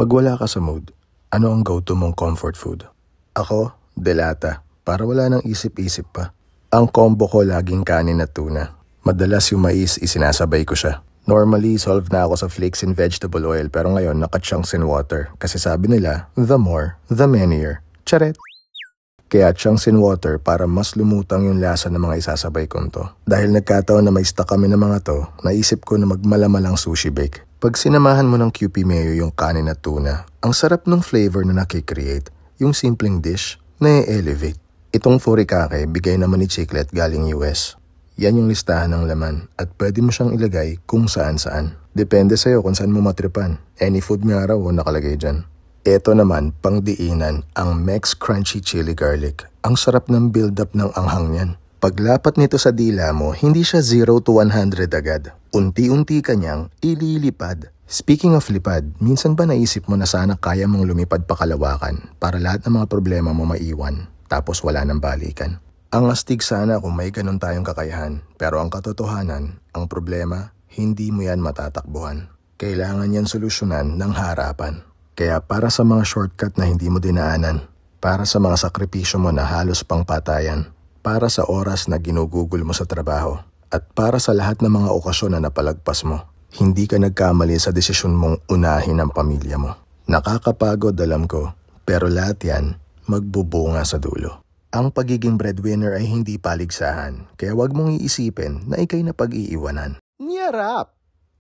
Pag wala ka sa mood, ano ang go-to mong comfort food? Ako, delata, para wala nang isip-isip pa. Ang combo ko laging kanin at tuna. Madalas yung mais isinasabay ko siya. Normally, solve na ako sa flakes in vegetable oil pero ngayon naka-chunks in water. Kasi sabi nila, the more, the merrier. Charet! Kaya chunks in water para mas lumutang yung lasa ng mga isasabay kong to. Dahil nagkataon na may stock kami ng mga to, naisip ko na magmalamalang sushi bake. Pag sinamahan mo ng QP mayo yung kanin at tuna, ang sarap ng flavor na nakikreate, yung simpleng dish na i-elevate. Itong furikake, bigay naman ni Chiclet galing US. Yan yung listahan ng laman at pwede mo siyang ilagay kung saan-saan. Depende sa'yo kung saan mo matripan. Any food nga raw nakalagay dyan. Ito naman, pangdiinan, ang Mex Crunchy Chili Garlic. Ang sarap ng build-up ng anghang niyan. Paglapat nito sa dila mo, hindi siya 0 to 100 agad. Unti-unti kanyang ililipad. Speaking of lipad, minsan ba naisip mo na sana kaya mong lumipad pa kalawakan para lahat ng mga problema mo maiwan, tapos wala nang balikan? Ang astig sana kung may ganun tayong kakayahan, pero ang katotohanan, ang problema, hindi mo yan matatakbuhan. Kailangan yan solusyonan ng harapan. Kaya para sa mga shortcut na hindi mo dinaanan, para sa mga sakripisyo mo na halos pang patayan, para sa oras na ginugugol mo sa trabaho, at para sa lahat ng mga okasyon na napalagpas mo, hindi ka nagkamali sa desisyon mong unahin ang pamilya mo. Nakakapagod, alam ko, pero lahat yan magbubunga sa dulo. Ang pagiging breadwinner ay hindi paligsahan, kaya wag mong iisipin na ikay na pag-iiwanan. Niyarap!